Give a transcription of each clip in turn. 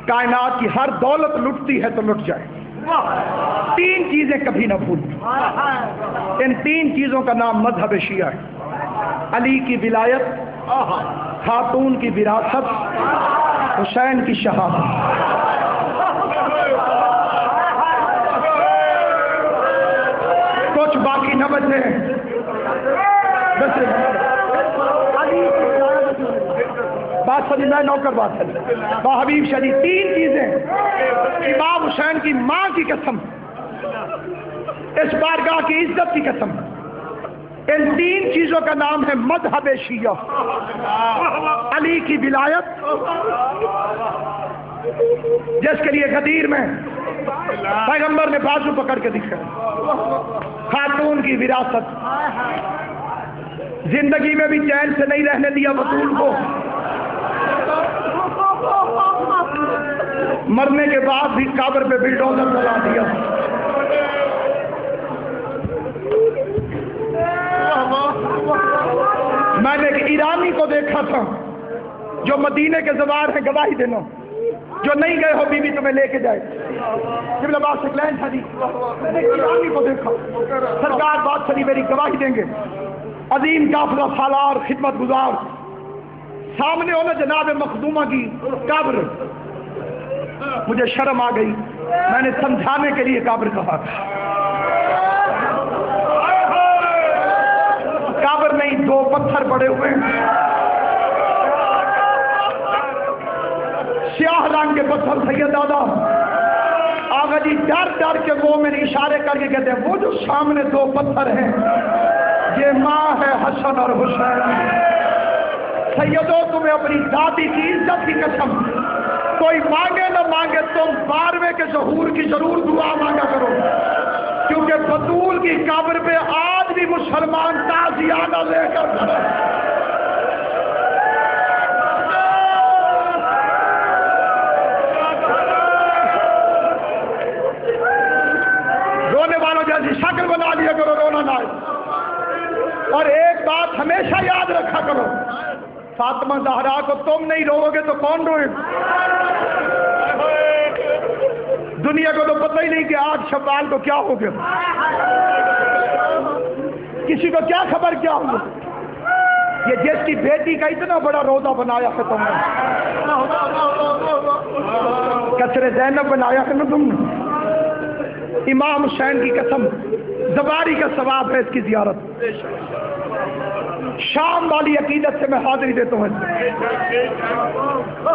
کائنات کی ہر دولت لٹتی ہے تو لٹ جائے، 3 چیزیں کبھی نہ بھول۔ ان 3 چیزوں کا نام مذہب شیعہ ہے: علی کی ولایت، خاتون کی وراثت، حسین کی شہادت۔ کچھ باقی نہ بچے، بات سنی، میں نوکر بات سنی، با حبیب شریف 3 چیزیں، امام حسین کی ماں کی قسم، اس بارگاہ کی عزت کی قسم، ان 3 چیزوں کا نام ہے مذہب شیعہ: علی کی ولایت، جس کے لیے غدیر میں پیغمبر نے بازو پکڑ کے دکھا، خاتون کی وراثت، زندگی میں بھی چین سے نہیں رہنے دیا بطول کو، مرنے کے بعد بھی قبر پہ بلڈوزر چلا دیا۔ میں نے ایک ایرانی کو دیکھا تھا جو مدینے کے زوار ہیں، گواہی دینا، جو نہیں گئے ہو بی بی تمہیں لے کے جائے، جب لباس سکلین تھا جی، میں نے ایک ایرانی کو دیکھا، سرکار بات سنی میری گواہی دیں گے، عظیم قافلہ سالار خدمت گزار، سامنے ہونا جناب مخدومہ کی قبر، مجھے شرم آ گئی، میں نے سمجھانے کے لیے قبر کہا تھا، قبر نہیں 2 پتھر پڑے ہوئے ہیں، سیاہ رنگ کے پتھر، سید دادا آغا جی ڈر ڈر کے مومن اشارے کر کے کہتے ہیں وہ جو سامنے 2 پتھر ہیں یہ ماں ہے حسن اور حسین۔ سیدو تمہیں اپنی دادی کی عزت کی قسم، کوئی مانگے نہ مانگے تم 12ویں کے ظہور کی ضرور دعا مانگا کرو، کیونکہ بطول کی قبر پہ آج بھی مسلمان تعزیانہ لے کر کھڑے۔ رونے والوں جیسی شکل بنا لیا کرو، رونا نہ آئے۔ اور ایک بات ہمیشہ یاد رکھا کرو، فاطمہ زہرا کو تم نہیں رو گے تو کون روئے؟ دنیا کو تو پتہ ہی نہیں کہ آج شوال کو کیا ہو گیا، کسی کو کیا خبر کیا ہوا۔ یہ جس کی بیٹی کا اتنا بڑا روزہ بنایا ہے تم نے، قصر زینب بنایا ہے نا تم نے، امام حسین کی قسم زباری کا ثواب ہے اس کی زیارت۔ شام والی عقیدت سے میں حاضری دیتا ہوں،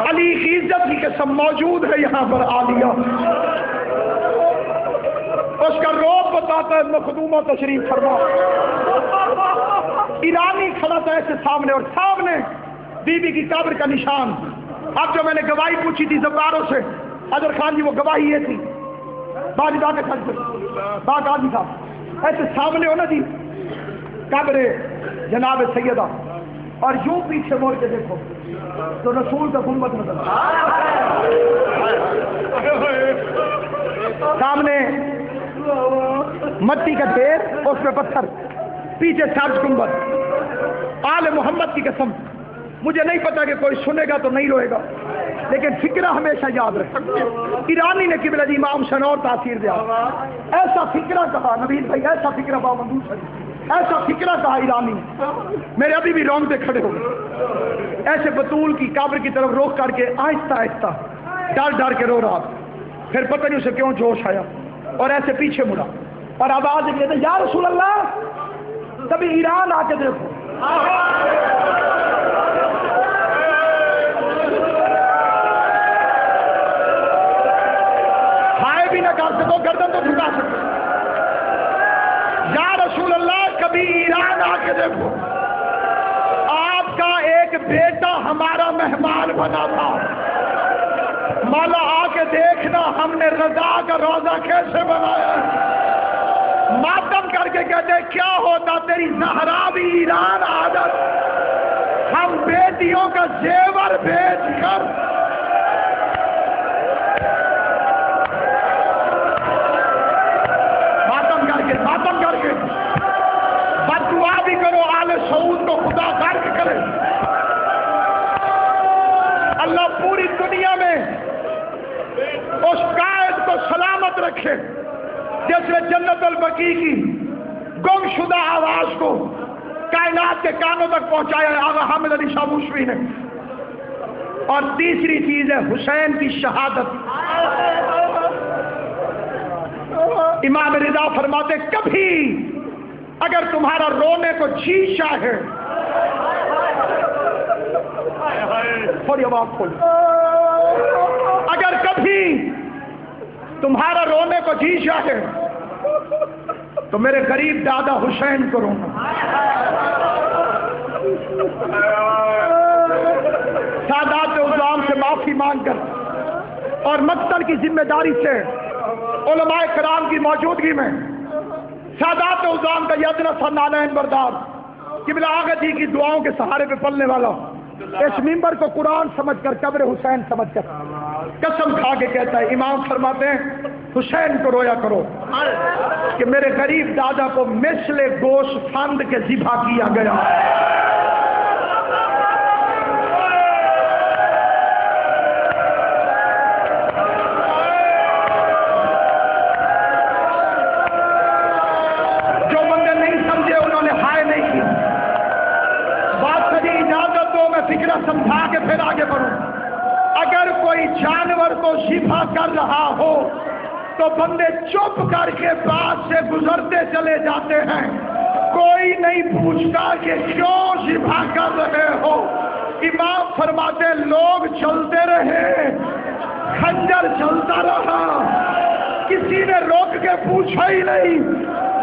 علی کی عزت کی قسم موجود ہے یہاں پر عالیہ، اس کا روب بتاتا ہے مخدومہ تشریف فرما، ایرانی کھڑا تھا ایسے سامنے، اور سامنے بی بی کی قبر کا نشان۔ اب جو میں نے گواہی پوچھی تھی زباروں سے، حضر خان جی وہ گواہی یہ تھی، باجدہ کے ساتھ باغ آدمی تھا ایسے سامنے ہو نا جی قبر جناب سیدہ، اور یوں پیچھے موڑ کے دیکھو تو رسول کا گنبد نظر سامنے مٹی کا ڈھیر، اس میں پتھر، پیچھے سبز گنبد۔ آل محمد کی قسم مجھے نہیں پتا کہ کوئی سنے گا تو نہیں روئے گا، لیکن فکرہ ہمیشہ یاد رکھے۔ ایرانی نے قبلہ جی امام حسین اور تاثیر دیا، ایسا فکرہ کہا نبیل بھائی، ایسا فکرہ بامندوس ہے، ایسا فکرہ کہا ایرانی، میرے ابھی بھی رونگٹے کھڑے ہو گئے۔ ایسے بطول کی قبر کی طرف روک کر کے آہستہ آہستہ ڈر ڈر کے رو رہا، پھر پتہ نہیں اسے کیوں جوش آیا اور ایسے پیچھے مڑا اور آواز کہتے یا رسول اللہ کبھی ایران آ کے دیکھو۔ کھائے بھی نہ کر سکو، گردن تو جھکا سکو، یا رسول اللہ کبھی ایران آ کے دیکھو، آپ کا ایک بیٹا ہمارا مہمان بنا تھا، مولا آ کے دیکھنا ہم نے رضا کا روزہ کیسے بنایا۔ ماتم کر کے کہتے کیا ہوتا تیری زہرا بھی ایران آ جاتی، ہم بیٹیوں کا زیور بیچ کر ماتم کر کے بد دعا بھی کرو، آل سعود کو خدا غرق کرے۔ اللہ پوری دنیا میں رکھے جس نے جنت البقیع کی گمشدہ آواز کو کائنات کے کانوں تک پہنچایا ہے آغا حامد علی شاہ موسوی نے. اور تیسری چیز ہے حسین کی شہادت. امام رضا فرماتے کبھی اگر تمہارا رونے کو جی چاہے، تھوڑی آواز کھولو، اگر کبھی تمہارا رونے کو جی چاہے تو میرے غریب دادا حسین کو رونا. سادات عظام سے معافی مانگ کر اور مقتل کی ذمہ داری سے علماء کرام کی موجودگی میں سادات عظام کا یہ ادنا سا نالین بردار قبلہ آغا جی کی دعاؤں کے سہارے پہ پلنے والا اس ممبر کو قرآن سمجھ کر قبر حسین سمجھ کر قسم کھا کے کہتا ہے، امام فرماتے ہیں حسین کو رویا کرو کہ میرے غریب دادا کو مثل گوشت فند کے ذبح کیا گیا. جو بندے نہیں سمجھے انہوں نے ہائے نہیں کی. بات سجی اجازت دو میں فکرہ سمجھا کے پھر آگے بڑھوں. اگر کوئی جانور کو ذبح کر رہا ہو تو بندے چپ کر کے پاس سے گزرتے چلے جاتے ہیں، کوئی نہیں پوچھتا کہ کیوں ذبح کر رہے ہو. امام فرماتے لوگ چلتے رہے، خنجر چلتا رہا، کسی نے روک کے پوچھا ہی نہیں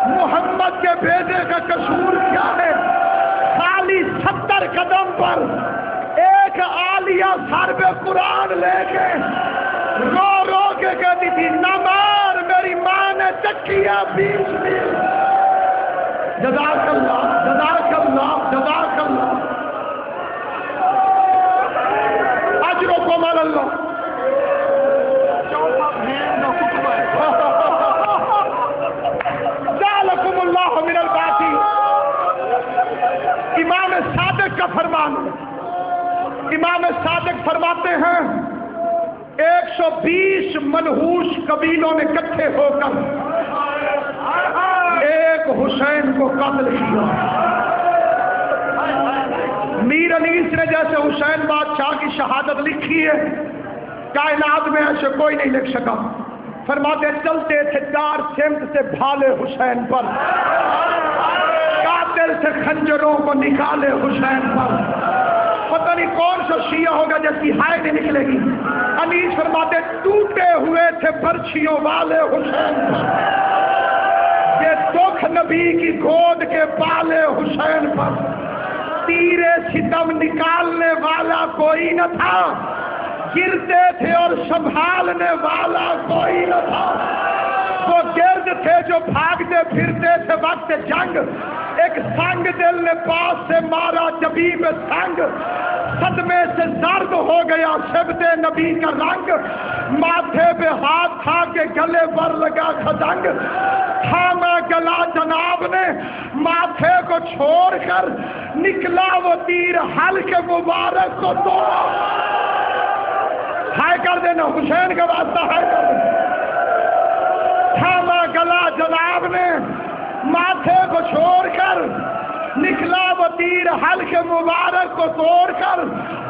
محمد کے بیٹے کا قصور کیا ہے. خالی 70 قدم پر ایک عالیہ سر پہ قرآن لے کے رو رو کے کہتی تھی نہ مار میری ماں نے چکیا 20 میل. جزاک اللہ جزاک اللہ جزاک اللہ اجرکم علی اللہ. ذالکم اللہ من الباقی. امام صادق کا فرمان، امام صادق فرماتے ہیں 120 منحوس قبیلوں نے اکٹھے ہو کر ایک حسین کو قتل کیا. میر انیس نے جیسے حسین بادشاہ کی شہادت لکھی ہے کائنات میں ایسے کوئی نہیں لکھ سکا. فرماتے چلتے تھے 4 سمت سے بھالے حسین پر، قاتل سے خنجروں کو نکالے حسین پر. پتہ نہیں کون سا شیعہ ہوگا جس کی ہائے نہیں نکلے گی. انیس فرماتے ٹوٹے ہوئے تھے برچھیوں والے حسین پر، یہ دکھ نبی کی گود کے پالے حسین پر. تیرے ستم نکالنے والا کوئی نہ تھا، گرتے تھے اور سنبھالنے والا کوئی نہ تھا. وہ گرد تھے جو بھاگتے پھرتے تھے وقت جنگ. ایک سنگ دل نے پاس سے مارا جبی میں سنگ، صدمے سے زرد ہو گیا شبد نبی کا رنگ. ماتھے پہ ہاتھ تھا کے گلے پر لگا خزنگ، تھاما گلا جناب نے ماتھے کو چھوڑ کر نکلا وہ تیر حلق مبارک کو توڑا. ہائے کر دینا حسین کا واسطہ، ہائے کر دینا. تھاما گلا جناب نے ماتھے کو چھوڑ کر نکلا وہ تیر حلق مبارک کو توڑ کر.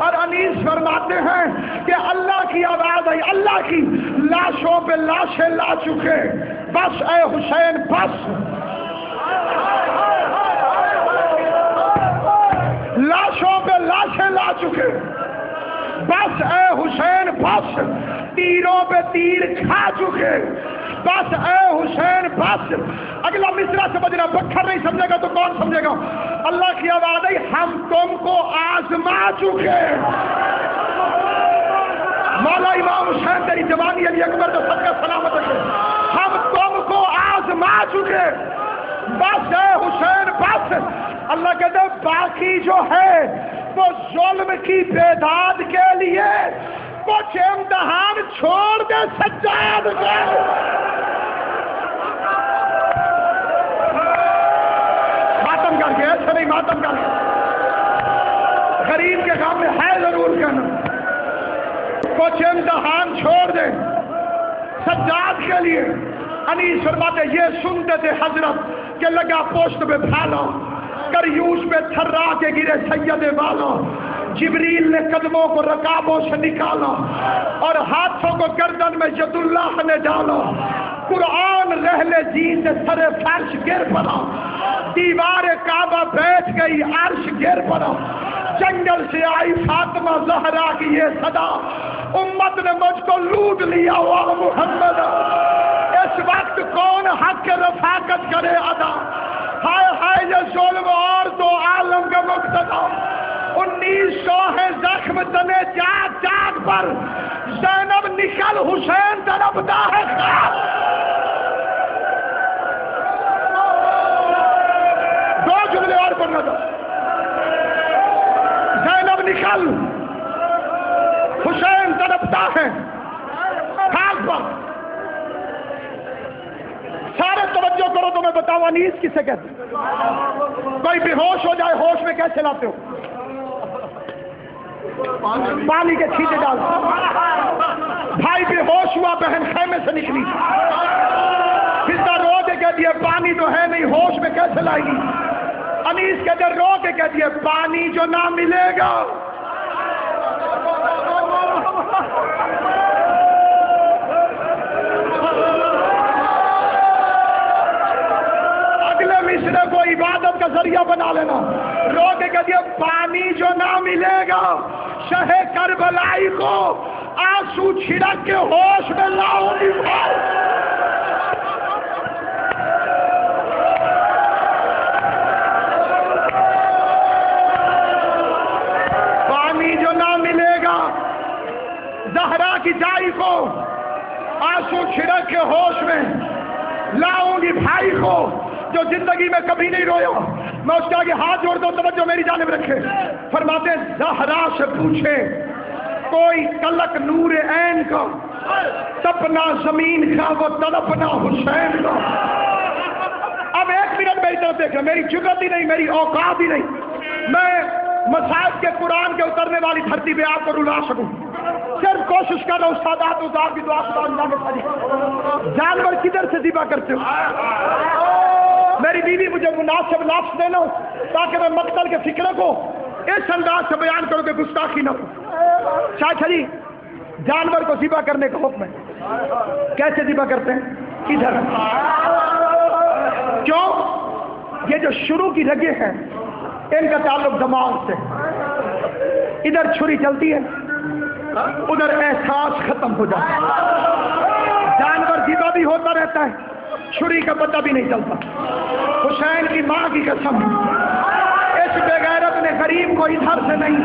اور انیس فرماتے ہیں کہ اللہ کی آواز آئی، اللہ کی لاشوں پہ لاشیں لا چکے، بس اے حسین بس. لاشوں پہ لاشیں لا چکے، بس اے حسین بس. تیروں پہ تیر کھا چکے، بس اے حسین بس. اگلا مصرع سمجھنا، بکھر نہیں سمجھے گا تو کون سمجھے گا. اللہ کی آواز آئی ہم تم کو آزما چکے. مولا امام حسین تیری جوانی علی اکبر کا صدقہ سلامت رکھے، ہم تم کو آزما چکے، بس اے حسین بس. اللہ کہتے ہیں باقی جو ہے وہ ظلم کی بیداد کے لیے کچھ امتحان چھوڑ دے سجاد کو. ماتم کر کے ایسے نہیں، ماتم کر کے غریب کے کام میں ہے ضرور کرنا. کچھ امتحان چھوڑ دے سجاد کے لیے. انیس فرماتے یہ سنتے تھے حضرت کہ لگا پوشت پہ بھالا، کریوش پہ تھرا کے گرے سید والا، جبریل نے قدموں کو رکابوں سے نکالا اور ہاتھوں کو گردن میں ید اللہ نے ڈالا، قرآن رہلے جی سے سر فرش گر پڑا، دیوار کعبہ بیٹھ گئی عرش گر پڑا، جنگل سے آئی فاطمہ زہرا کی یہ صدا، امت نے مجھ کو لوٹ لیا وا محمد، اس وقت کون حق رفاقت کرے ادا، ہائے ہائے یہ ظلم اور تو عالم کا مقتدا، 1900 ہے زخم تنے چاک چاک پر، زینب نکل حسین طرفدار ہے خواب، دو جملے اور پڑھنا تھا، زینب نکل حسین طرفدار ہے خاک پر، سارے توجہ کرو تو میں بتاؤں انیس کسے کہتے ہیں؟ کوئی بے ہوش ہو جائے ہوش میں کیسے لاتے ہو؟ پانی کے چھینٹے ڈالتے، بھائی بے ہوش ہوا بہن خیمے سے نکلی، سیدھا رو کے کہہ دیا پانی تو ہے نہیں، ہوش میں کیسے لائے گی؟ انیس کہتے رو کے کہہ دیا پانی جو نہ ملے گا مصرے کو عبادت کا ذریعہ بنا لینا، رو کے کہہ دیا پانی جو نہ ملے گا شہ کربلائی کو آنسو چھڑک کے ہوش میں لاؤں گی، پانی جو نہ ملے گا زہرا کی جائی کو آنسو چھڑک کے ہوش میں لاؤں گی، بھائی کو جو زندگی میں کبھی نہیں رویا، میں اس کے آگے ہاتھ جوڑتا ہوں، توجہ میری جانب رکھے، فرماتے زہرا سے پوچھے کوئی کلک نور عین کا، تپنا زمین کا وہ تڑپنا حسین کا۔ اب ایک منٹ میری طرف دیکھیں، میری جرأت ہی نہیں، میری اوقات ہی نہیں، میں مصاحف کے قرآن کے اترنے والی دھرتی پہ آپ کو رلا سکوں، صرف کوشش کر رہا ہوں سادات ازار کی دعا خدا انجام ساری۔ جانور کدھر سے ذبح کرتے ہو؟ میری بیوی مجھے مناسب لفظ دینا تاکہ میں مقتل کے فکرے کو اس انداز سے بیان کروں کہ گستاخی نہ ہو۔ چاچا جی جانور کو ذبح کرنے کا حکم ہے، کیسے ذبح کرتے ہیں؟ ادھر، کیوں؟ یہ جو شروع کی رگیں ہیں ان کا تعلق دماغ سے، ادھر چھری چلتی ہے ادھر احساس ختم ہو جاتا ہے، جانور ذبح بھی ہوتا رہتا ہے چھری کا پتہ بھی نہیں چلتا۔ حسین کی ماں کی قسم اس بے غیرت نے غریب کو ادھر سے نہیں،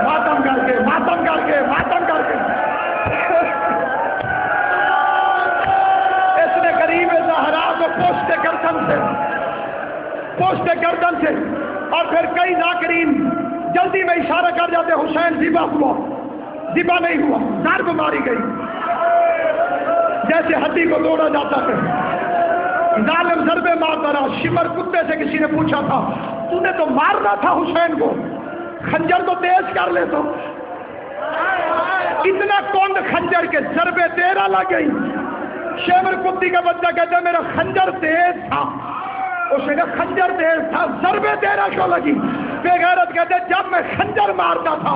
ماتم کر کے اس نے غریب زہرا کو پوشت گردن سے اور پھر کئی ذاکرین جلدی میں اشارہ کر جاتے حسین ذبح ہوا، ذبح نہیں ہوا، ضرب ماری گئی جیسے ہڈی کو توڑا جاتا ہے، ظالم ضربے مارتا رہا۔ شمر کتے سے کسی نے پوچھا تھا تو نے تو مارنا تھا حسین کو، خنجر تو تیز کر لے، تو اتنا کند خنجر کے ضربے تیرا لگ گئی۔ شمر کتی کا بچہ کہتا ہے میرا خنجر تیز تھا، اس نے کہا خنجر تیز تھا ضربے تیرا کیوں لگی؟ بے غیرت کہتے جب میں خنجر مارتا تھا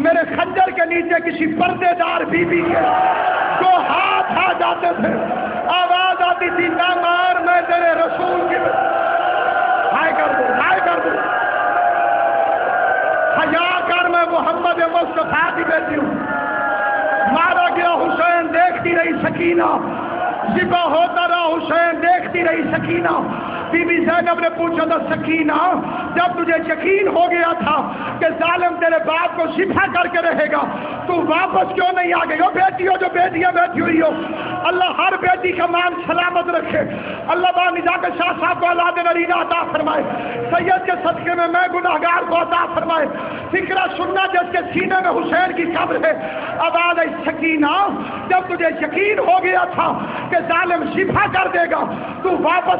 میرے خنجر کے نیچے کسی پردے دار بی بی کے دو ہاتھ آ جاتے تھے، آواز آتی تھی نہ مار میں تیرے رسول کی ہائے کر دوں حیا کر، میں محمد مصطفیٰ کی بیٹی ہوں۔ مارا گیا حسین دیکھتی رہی سکینہ، ذبح ہوتا رہا حسین دیکھتی رہی سکینہ۔ بی بی زینب نے پوچھا تھا سکینہ جب تجھے یقین ہو گیا تھا کہ ظالم تیرے باپ کو ذبح کر کے رہے گا تو واپس کیوں نہیں آ گئی؟ ہو بیٹی ہو جو بیٹیاں بیٹھی ہوئی ہو، اللہ ہر بیٹی کا مان سلامت رکھے، اللہ با نجات شاہ صاحب کو اولاد نرینہ عطا فرمائے، سید کے صدقے میں گناہگار کو عطا فرمائے۔ فکرہ سننا جس کے سینے میں حسین کی قبر ہے، آواز آئی سکینہ جب تجھے یقین ہو گیا تھا کہ ظالم ذبح کر دے گا تو واپس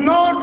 9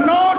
9